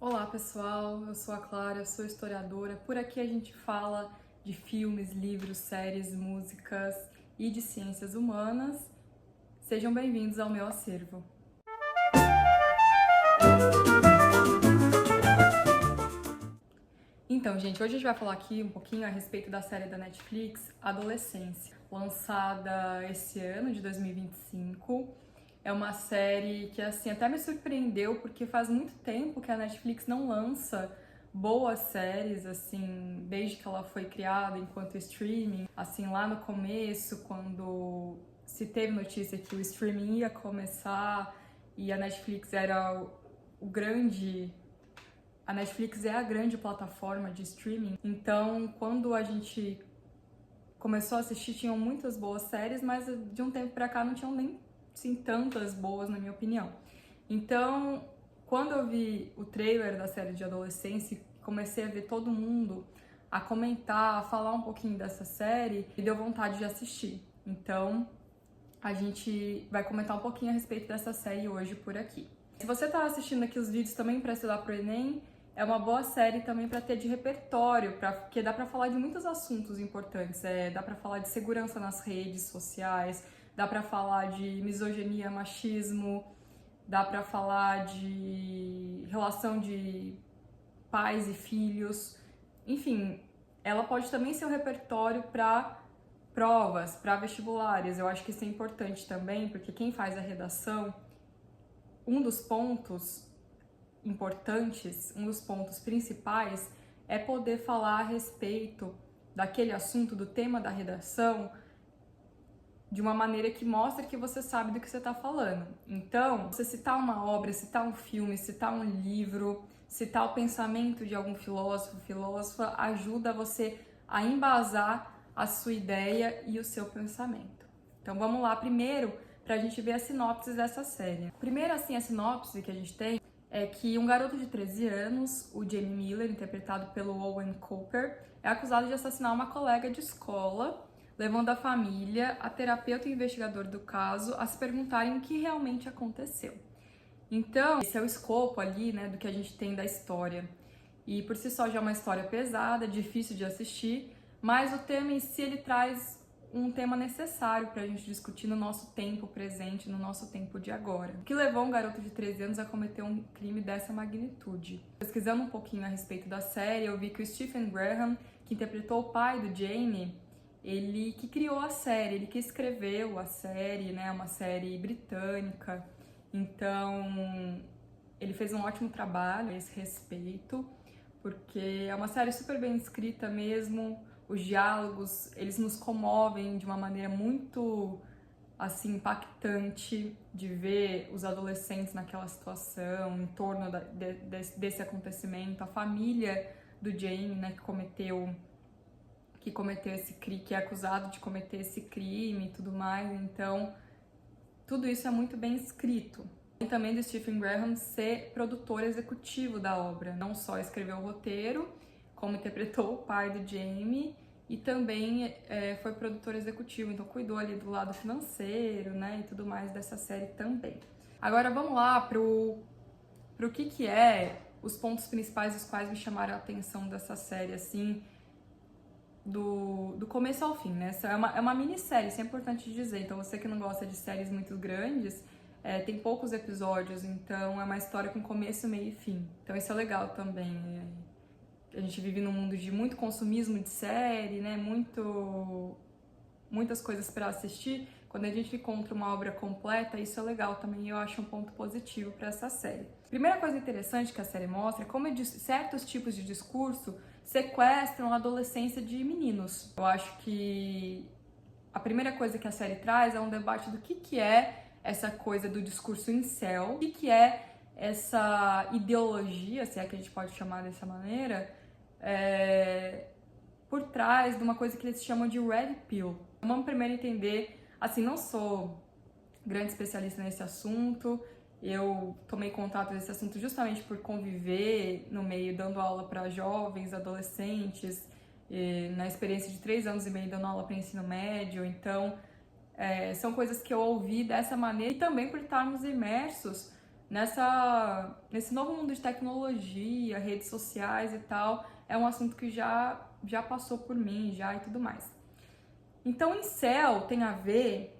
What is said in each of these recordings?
Olá pessoal, eu sou a Clara, sou historiadora. Por aqui a gente fala de filmes, livros, séries, músicas e de ciências humanas. Sejam bem-vindos ao meu acervo. Então, gente, hoje a gente vai falar aqui um pouquinho a respeito da série da Netflix, Adolescência, lançada esse ano de 2025. É uma série que, assim, até me surpreendeu, porque faz muito tempo que a Netflix não lança boas séries, assim, desde que ela foi criada enquanto streaming. Assim, lá no começo, quando se teve notícia que o streaming ia começar e a Netflix era o grande... A Netflix é a grande plataforma de streaming, então quando a gente começou a assistir, tinham muitas boas séries, mas de um tempo pra cá não tinham nem assim, tantas boas, na minha opinião. Então, quando eu vi o trailer da série de adolescência, comecei a ver todo mundo a comentar, a falar um pouquinho dessa série, e deu vontade de assistir. Então, a gente vai comentar um pouquinho a respeito dessa série hoje por aqui. Se você tá assistindo aqui os vídeos também para estudar pro Enem, é uma boa série também para ter de repertório, porque dá para falar de muitos assuntos importantes. Dá para falar de segurança nas redes sociais, dá para falar de misoginia, machismo, dá para falar de relação de pais e filhos. Enfim, ela pode também ser um repertório para provas, para vestibulares. Eu acho que isso é importante também, porque quem faz a redação, um dos pontos importantes, um dos pontos principais é poder falar a respeito daquele assunto, do tema da redação, de uma maneira que mostre que você sabe do que você está falando. Então, você citar uma obra, citar um filme, citar um livro, citar o pensamento de algum filósofo, filósofa, ajuda você a embasar a sua ideia e o seu pensamento. Então vamos lá primeiro para a gente ver a sinopse dessa série. Primeiro, assim, a sinopse que a gente tem é que um garoto de 13 anos, o Jamie Miller, interpretado pelo Owen Cooper, é acusado de assassinar uma colega de escola, levando a família, a terapeuta e o investigador do caso a se perguntarem o que realmente aconteceu. Então, esse é o escopo ali, né, do que a gente tem da história. E por si só já é uma história pesada, difícil de assistir, mas o tema em si ele traz um tema necessário para a gente discutir no nosso tempo presente, no nosso tempo de agora. O que levou um garoto de 13 anos a cometer um crime dessa magnitude? Pesquisando um pouquinho a respeito da série, eu vi que o Stephen Graham, que interpretou o pai do Jamie, ele que criou a série, ele que escreveu a série, né, uma série britânica. Então, ele fez um ótimo trabalho a esse respeito, porque é uma série super bem escrita mesmo, os diálogos, eles nos comovem de uma maneira muito, assim, impactante de ver os adolescentes naquela situação, em torno desse acontecimento, a família do Jamie, né, que é acusado de cometer esse crime e tudo mais, então tudo isso é muito bem escrito. E também do Stephen Graham ser produtor executivo da obra, não só escreveu o roteiro, como interpretou o pai do Jamie e também foi produtor executivo, então cuidou ali do lado financeiro, né, e tudo mais dessa série também. Agora vamos lá pro que é os pontos principais dos quais me chamaram a atenção dessa série, assim, do começo ao fim, né? É uma minissérie, isso é importante dizer. Então, você que não gosta de séries muito grandes, tem poucos episódios, então é uma história com começo, meio e fim. Então, isso é legal também. A gente vive num mundo de muito consumismo de série, né? Muitas coisas para assistir. Quando a gente encontra uma obra completa, isso é legal também, eu acho um ponto positivo para essa série. Primeira coisa interessante que a série mostra é como certos tipos de discurso sequestram a adolescência de meninos. Eu acho que a primeira coisa que a série traz é um debate do que é essa coisa do discurso incel, o que é essa ideologia, se é que a gente pode chamar dessa maneira, por trás de uma coisa que eles chamam de Red Pill. Vamos primeiro entender, assim, não sou grande especialista nesse assunto, eu tomei contato desse assunto justamente por conviver no meio, dando aula para jovens, adolescentes, na experiência de 3 anos e meio dando aula para ensino médio, então são coisas que eu ouvi dessa maneira e também por estarmos imersos nesse novo mundo de tecnologia, redes sociais e tal, é um assunto que já passou por mim já e tudo mais. Então, incel tem a ver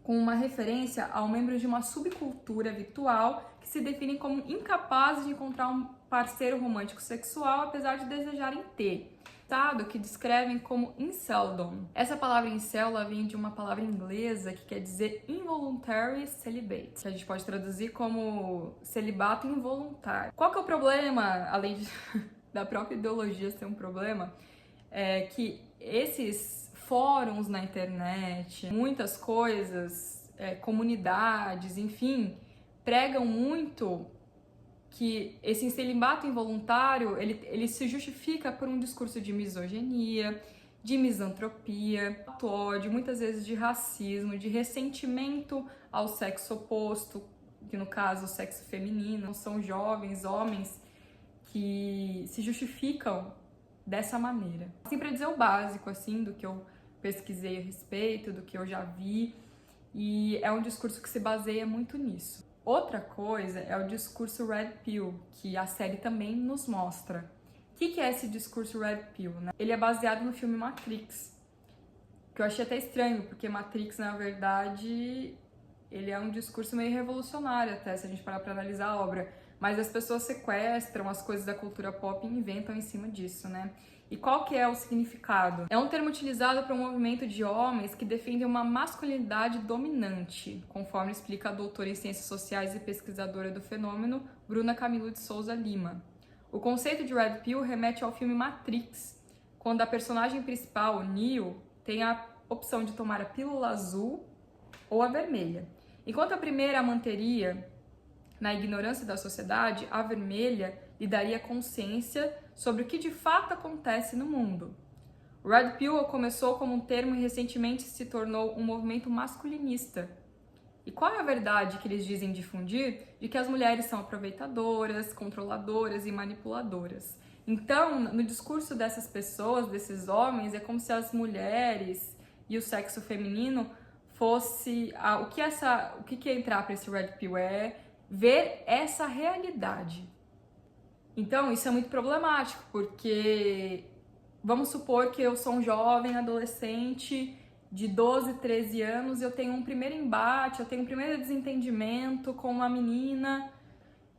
com uma referência ao membro de uma subcultura virtual que se definem como incapazes de encontrar um parceiro romântico sexual, apesar de desejarem ter. Que descrevem como inceldom. Essa palavra incel ela vem de uma palavra inglesa que quer dizer involuntary celibate, que a gente pode traduzir como celibato involuntário. Qual que é o problema, além da própria ideologia ser um problema, é que esses fóruns na internet, muitas coisas, comunidades, enfim, pregam muito que esse celibato involuntário, ele se justifica por um discurso de misoginia, de misantropia, de ódio, muitas vezes de racismo, de ressentimento ao sexo oposto, que no caso o sexo feminino. São jovens, homens, que se justificam dessa maneira. Assim, para dizer o básico, assim, do que eu pesquisei a respeito, do que eu já vi, e é um discurso que se baseia muito nisso. Outra coisa é o discurso Red Pill, que a série também nos mostra. O que é esse discurso Red Pill, né? Ele é baseado no filme Matrix, que eu achei até estranho, porque Matrix, na verdade, ele é um discurso meio revolucionário até, se a gente parar pra analisar a obra. Mas as pessoas sequestram as coisas da cultura pop e inventam em cima disso, né? E qual que é o significado? É um termo utilizado para um movimento de homens que defendem uma masculinidade dominante, conforme explica a doutora em Ciências Sociais e pesquisadora do fenômeno, Bruna Camilo de Souza Lima. O conceito de Red Pill remete ao filme Matrix, quando a personagem principal, Neo, tem a opção de tomar a pílula azul ou a vermelha. Enquanto a primeira manteria na ignorância da sociedade, a vermelha lhe daria consciência sobre o que de fato acontece no mundo. O Red Pill começou como um termo e recentemente se tornou um movimento masculinista. E qual é a verdade que eles dizem difundir? De que as mulheres são aproveitadoras, controladoras e manipuladoras. Então, no discurso dessas pessoas, desses homens, é como se as mulheres e o sexo feminino fosse... o que é entrar para esse Red Pill? É ver essa realidade. Então, isso é muito problemático, porque vamos supor que eu sou um jovem adolescente de 12, 13 anos, eu tenho um primeiro embate, eu tenho um primeiro desentendimento com uma menina.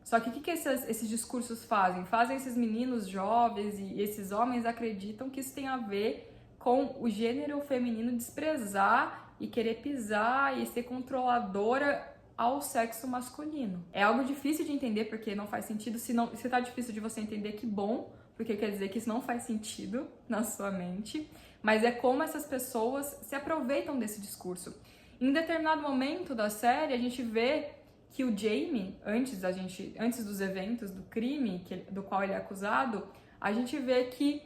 Só que o que esses discursos fazem? Fazem esses meninos jovens e esses homens acreditam que isso tem a ver com o gênero feminino desprezar e querer pisar e ser controladora ao sexo masculino. É algo difícil de entender porque não faz sentido. Se tá difícil de você entender, que bom, porque quer dizer que isso não faz sentido na sua mente. Mas é como essas pessoas se aproveitam desse discurso. Em determinado momento da série, a gente vê que o Jamie, antes dos eventos do crime do qual ele é acusado, a gente vê que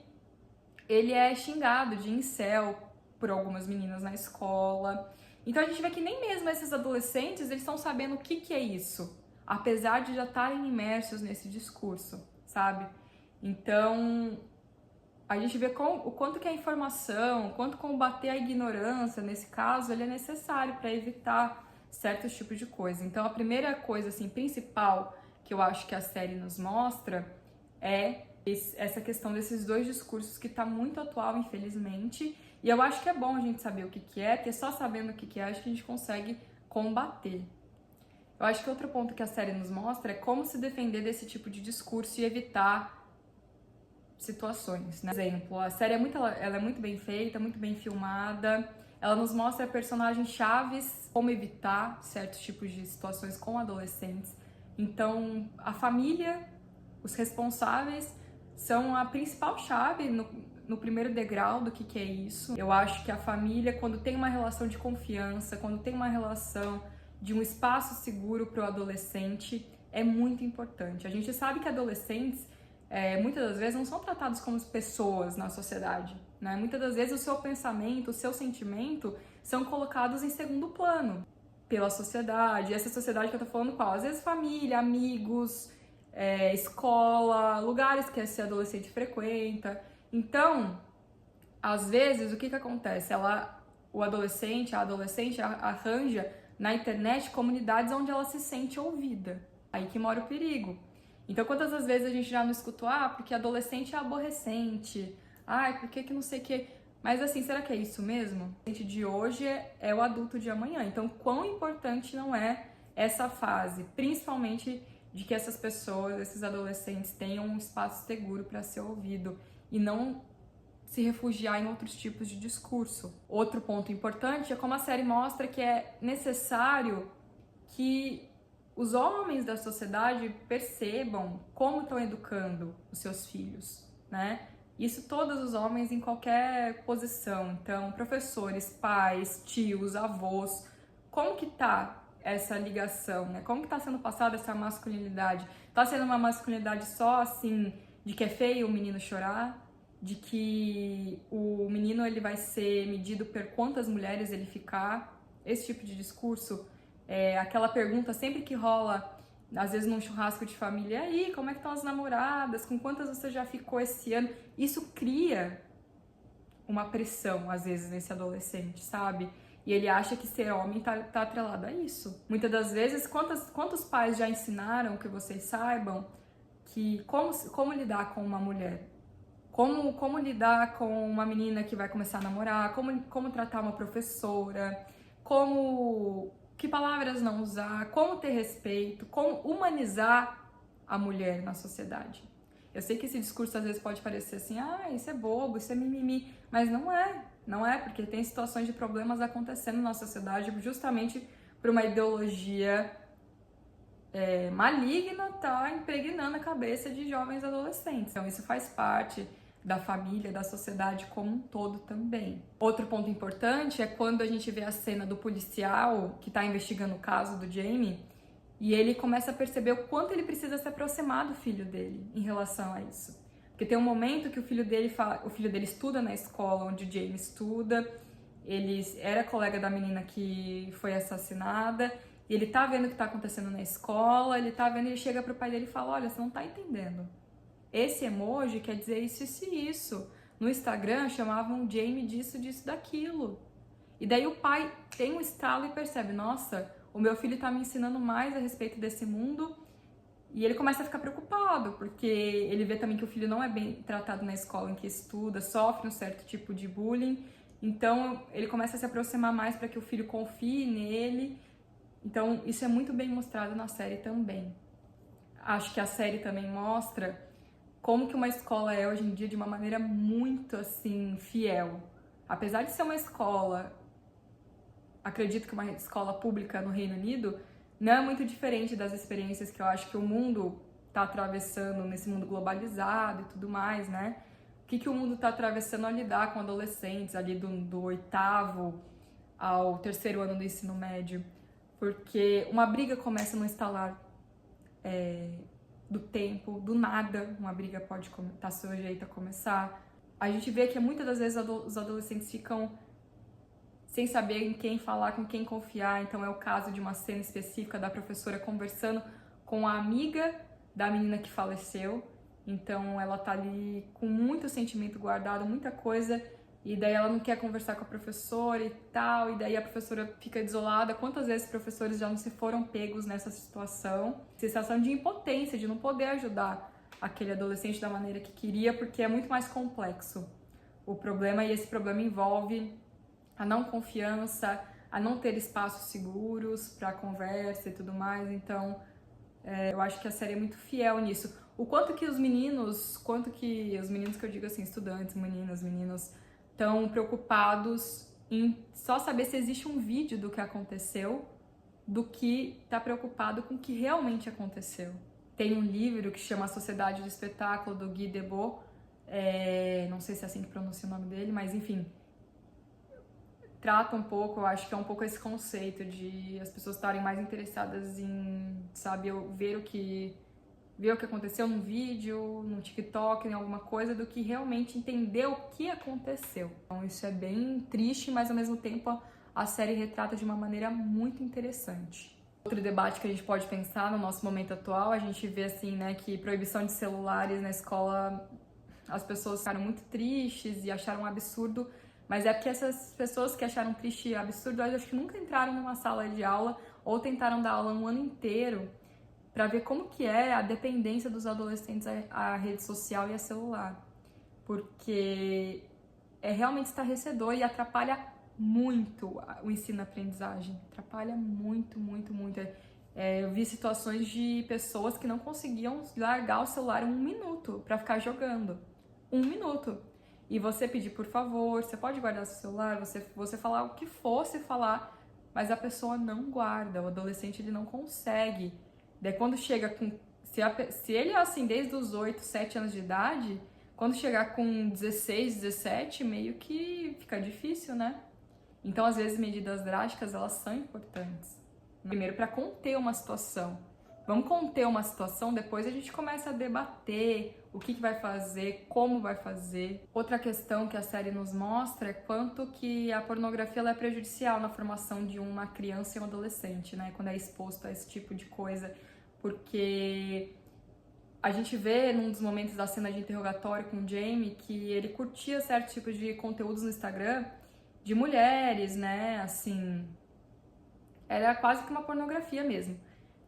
ele é xingado de incel por algumas meninas na escola. Então a gente vê que nem mesmo esses adolescentes, eles estão sabendo o que é isso, apesar de já estarem imersos nesse discurso, sabe? Então a gente vê o quanto que a informação, o quanto combater a ignorância, nesse caso, ele é necessário para evitar certos tipos de coisa. Então a primeira coisa assim, principal que eu acho que a série nos mostra é essa questão desses dois discursos que está muito atual, infelizmente. E eu acho que é bom a gente saber o que é, porque só sabendo o que é, acho que a gente consegue combater. Eu acho que outro ponto que a série nos mostra é como se defender desse tipo de discurso e evitar situações, né? Por exemplo, a série ela é muito bem feita, muito bem filmada, ela nos mostra personagens chaves, como evitar certos tipos de situações com adolescentes. Então, a família, os responsáveis, são a principal chave no primeiro degrau do que é isso. Eu acho que a família, quando tem uma relação de confiança, quando tem uma relação de um espaço seguro para o adolescente, é muito importante. A gente sabe que adolescentes, muitas das vezes, não são tratados como pessoas na sociedade, né? Muitas das vezes o seu pensamento, o seu sentimento são colocados em segundo plano pela sociedade. E essa sociedade que eu tô falando qual? Às vezes família, amigos, escola, lugares que esse adolescente frequenta. Então, às vezes, o que acontece? O adolescente, a adolescente arranja na internet comunidades onde ela se sente ouvida. Aí que mora o perigo. Então, quantas das vezes a gente já não escutou, porque adolescente é aborrecente, por que não sei o que... Mas assim, será que é isso mesmo? O adolescente de hoje é o adulto de amanhã. Então, quão importante não é essa fase, principalmente de que essas pessoas, esses adolescentes, tenham um espaço seguro para ser ouvido e não se refugiar em outros tipos de discurso. Outro ponto importante é como a série mostra que é necessário que os homens da sociedade percebam como estão educando os seus filhos, né? Isso todos os homens em qualquer posição. Então, professores, pais, tios, avós, como que tá essa ligação, né? Como que tá sendo passada essa masculinidade? Tá sendo uma masculinidade só assim, de que é feio o menino chorar? De que o menino ele vai ser medido por quantas mulheres ele ficar? Esse tipo de discurso, aquela pergunta sempre que rola, às vezes num churrasco de família, e aí, como é que estão as namoradas? Com quantas você já ficou esse ano? Isso cria uma pressão, às vezes, nesse adolescente, sabe? E ele acha que ser homem tá atrelado a isso. Muitas das vezes, quantos pais já ensinaram que vocês saibam que como lidar com uma mulher? Como lidar com uma menina que vai começar a namorar? Como tratar uma professora? Que palavras não usar? Como ter respeito? Como humanizar a mulher na sociedade? Eu sei que esse discurso às vezes pode parecer assim, isso é bobo, isso é mimimi, mas não é, porque tem situações de problemas acontecendo na sociedade justamente por uma ideologia maligna tá impregnando a cabeça de jovens adolescentes. Então isso faz parte da família, da sociedade como um todo também. Outro ponto importante é quando a gente vê a cena do policial que está investigando o caso do Jamie e ele começa a perceber o quanto ele precisa se aproximar do filho dele em relação a isso. Porque tem um momento que o filho dele estuda na escola onde o Jamie estuda, ele era colega da menina que foi assassinada, e ele tá vendo o que tá acontecendo na escola, ele chega pro pai dele e fala, olha, você não tá entendendo. Esse emoji quer dizer isso, isso e isso. No Instagram chamavam Jamie disso, daquilo. E daí o pai tem um estalo e percebe, nossa, o meu filho tá me ensinando mais a respeito desse mundo. E ele começa a ficar preocupado, porque ele vê também que o filho não é bem tratado na escola em que estuda, sofre um certo tipo de bullying. Então ele começa a se aproximar mais para que o filho confie nele. Então isso é muito bem mostrado na série também. Acho que a série também mostra como que uma escola é hoje em dia de uma maneira muito, assim, fiel. Apesar de ser uma escola, acredito que uma escola pública no Reino Unido, não é muito diferente das experiências que eu acho que o mundo está atravessando nesse mundo globalizado e tudo mais, né? O que o mundo está atravessando ao lidar com adolescentes ali do 8º ao 3º ano do ensino médio. Porque uma briga começa no instalar do tempo, do nada, uma briga pode estar sujeita a começar. A gente vê que muitas das vezes os adolescentes ficam sem saber em quem falar, com quem confiar. Então é o caso de uma cena específica da professora conversando com a amiga da menina que faleceu. Então ela tá ali com muito sentimento guardado, muita coisa, e daí ela não quer conversar com a professora e tal, e daí a professora fica desolada. Quantas vezes professores já não se foram pegos nessa situação? Sensação de impotência, de não poder ajudar aquele adolescente da maneira que queria, porque é muito mais complexo o problema, e esse problema envolve a não confiança, a não ter espaços seguros para conversa e tudo mais. Então eu acho que a série é muito fiel nisso. O quanto que os meninos que eu digo assim, estudantes, meninos, estão preocupados em só saber se existe um vídeo do que aconteceu, do que tá preocupado com o que realmente aconteceu. Tem um livro que chama A Sociedade do Espetáculo, do Guy Debord, não sei se é assim que pronuncia o nome dele, mas enfim, trata um pouco, eu acho que é um pouco esse conceito de as pessoas estarem mais interessadas em, sabe, ver o que aconteceu num vídeo, no TikTok, em alguma coisa, do que realmente entender o que aconteceu. Então isso é bem triste, mas ao mesmo tempo a série retrata de uma maneira muito interessante. Outro debate que a gente pode pensar no nosso momento atual, a gente vê assim, né, que proibição de celulares na escola, as pessoas ficaram muito tristes e acharam um absurdo, mas é porque essas pessoas que acharam triste e absurdo, eu acho que nunca entraram numa sala de aula ou tentaram dar aula um ano inteiro para ver como que é a dependência dos adolescentes à rede social e a celular. Porque é realmente estarrecedor e atrapalha muito o ensino-aprendizagem. Atrapalha muito, muito, muito. Eu vi situações de pessoas que não conseguiam largar o celular 1 minuto para ficar jogando. 1 minuto. E você pedir, por favor, você pode guardar seu celular, você falar o que fosse falar, mas a pessoa não guarda, o adolescente ele não consegue. Daí quando chega com... Se ele é assim desde os 8, 7 anos de idade, quando chegar com 16, 17, meio que fica difícil, né? Então, às vezes, medidas drásticas, elas são importantes. Primeiro, para conter uma situação. Vamos conter uma situação, depois a gente começa a debater o que vai fazer, como vai fazer. Outra questão que a série nos mostra é quanto que a pornografia ela é prejudicial na formação de uma criança e um adolescente, né? Quando é exposto a esse tipo de coisa, porque a gente vê num dos momentos da cena de interrogatório com o Jamie que ele curtia certos tipos de conteúdos no Instagram de mulheres, né? Assim, era quase que uma pornografia mesmo.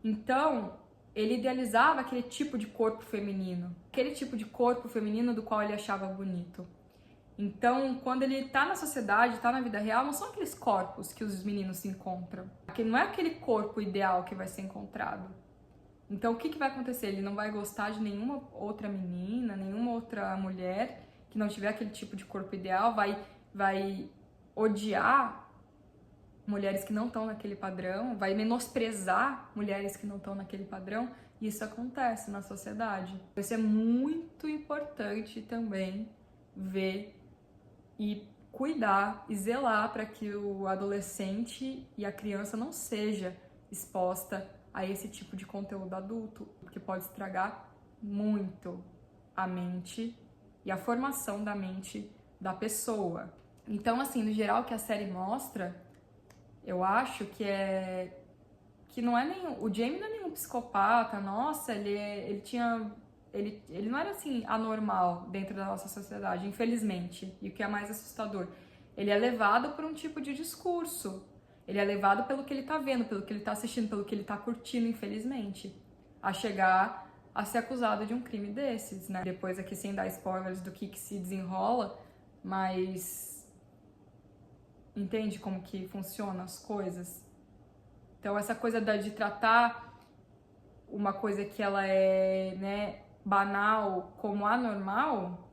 Então, ele idealizava aquele tipo de corpo feminino, aquele tipo de corpo feminino do qual ele achava bonito. Então, quando ele tá na sociedade, tá na vida real, não são aqueles corpos que os meninos se encontram. Não é aquele corpo ideal que vai ser encontrado. Então, o que vai acontecer? Ele não vai gostar de nenhuma outra menina, nenhuma outra mulher que não tiver aquele tipo de corpo ideal, vai odiar mulheres que não estão naquele padrão, vai menosprezar mulheres que não estão naquele padrão. Isso acontece na sociedade. Isso é muito importante também ver e cuidar e zelar para que o adolescente e a criança não seja exposta a esse tipo de conteúdo adulto, porque pode estragar muito a mente e a formação da mente da pessoa. Então, assim, no geral, o que a série mostra, eu acho que não é nenhum... O Jamie não é nenhum psicopata, nossa, ele não era, assim, anormal dentro da nossa sociedade, infelizmente. E o que é mais assustador, ele é levado por um tipo de discurso. Ele é levado pelo que ele tá vendo, pelo que ele tá assistindo, pelo que ele tá curtindo, infelizmente. A chegar a ser acusado de um crime desses, né? Depois aqui, sem dar spoilers do que se desenrola, mas... Entende como que funcionam as coisas? Então, essa coisa de tratar uma coisa que ela é, né, banal como anormal...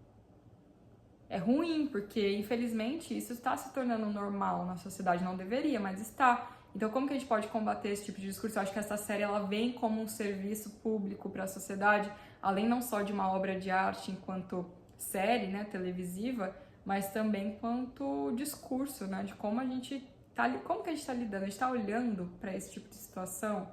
É ruim, porque infelizmente isso está se tornando normal na sociedade, não deveria, mas está. Então como que a gente pode combater esse tipo de discurso? Eu acho que essa série ela vem como um serviço público para a sociedade, além não só de uma obra de arte enquanto série, né, televisiva, mas também quanto discurso, né, de como a gente como que a gente está lidando, a gente está olhando para esse tipo de situação.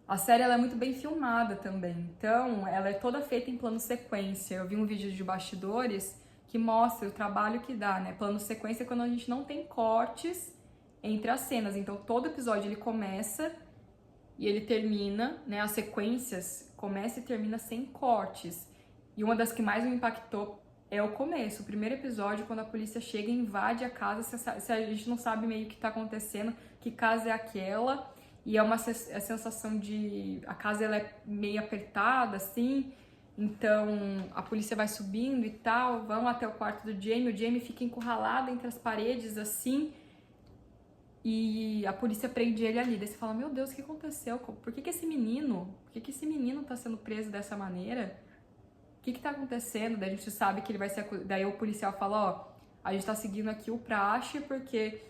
A série ela é muito bem filmada também, então ela é toda feita em plano sequência. Eu vi um vídeo de bastidores que mostra o trabalho que dá, né? Plano sequência é quando a gente não tem cortes entre as cenas. Então todo episódio ele começa e ele termina, né? As sequências começa e termina sem cortes. E uma das que mais me impactou é o começo, o primeiro episódio, quando a polícia chega e invade a casa, se a gente não sabe meio o que está acontecendo, que casa é aquela. E é uma sensação de... A casa ela é meio apertada, assim. Então, a polícia vai subindo e tal. Vão até o quarto do Jamie. O Jamie fica encurralado entre as paredes, assim. E a polícia prende ele ali. Daí você fala, meu Deus, o que aconteceu? Por que esse menino... Por que esse menino tá sendo preso dessa maneira? O que tá acontecendo? Daí a gente sabe que ele vai ser... Daí o policial fala, ó... A gente tá seguindo aqui o praxe porque...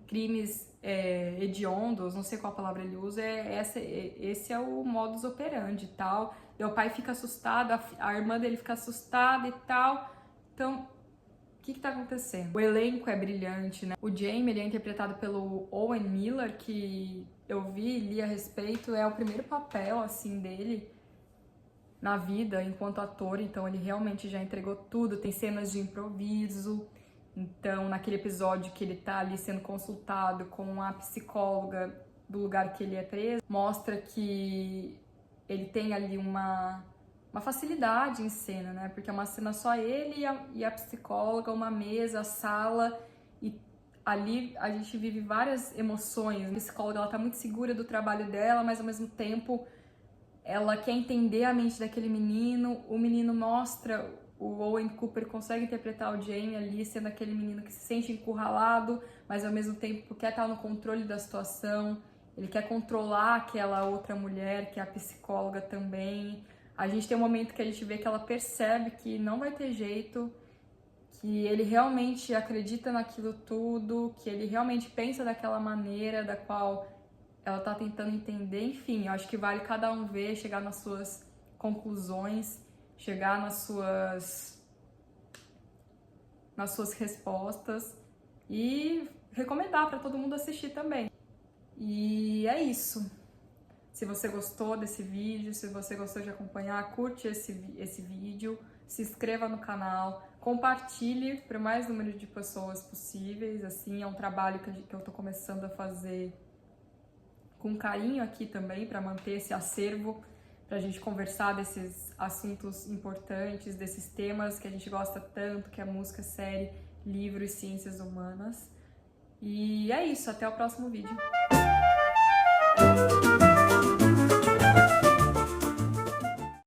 crimes hediondos, não sei qual palavra ele usa, esse é o modus operandi e tal. E o pai fica assustado, a irmã dele fica assustada e tal. Então, o que tá acontecendo? O elenco é brilhante, né? O Jamie, ele é interpretado pelo Owen Miller, que eu vi e li a respeito, é o primeiro papel, assim, dele na vida enquanto ator, então ele realmente já entregou tudo, tem cenas de improviso. Então, naquele episódio que ele tá ali sendo consultado com a psicóloga do lugar que ele é preso, mostra que ele tem ali uma facilidade em cena, né? Porque é uma cena só ele e a psicóloga, uma mesa, a sala, e ali a gente vive várias emoções. A psicóloga, ela tá muito segura do trabalho dela, mas ao mesmo tempo ela quer entender a mente daquele menino. O menino mostra, o Owen Cooper consegue interpretar o Jamie ali sendo aquele menino que se sente encurralado, mas ao mesmo tempo quer estar no controle da situação. Ele quer controlar aquela outra mulher, que é a psicóloga também. A gente tem um momento que a gente vê que ela percebe que não vai ter jeito, que ele realmente acredita naquilo tudo, que ele realmente pensa daquela maneira da qual ela tá tentando entender. Enfim, eu acho que vale cada um ver, chegar nas suas conclusões, chegar nas suas respostas e recomendar para todo mundo assistir também. E é isso. Se você gostou desse vídeo, se você gostou de acompanhar, curte esse vídeo, se inscreva no canal, compartilhe para o mais número de pessoas possíveis. Assim, é um trabalho que eu tô começando a fazer com carinho aqui também, para manter esse acervo, para a gente conversar desses assuntos importantes, desses temas que a gente gosta tanto, que é música, série, livro e ciências humanas. E é isso, até o próximo vídeo.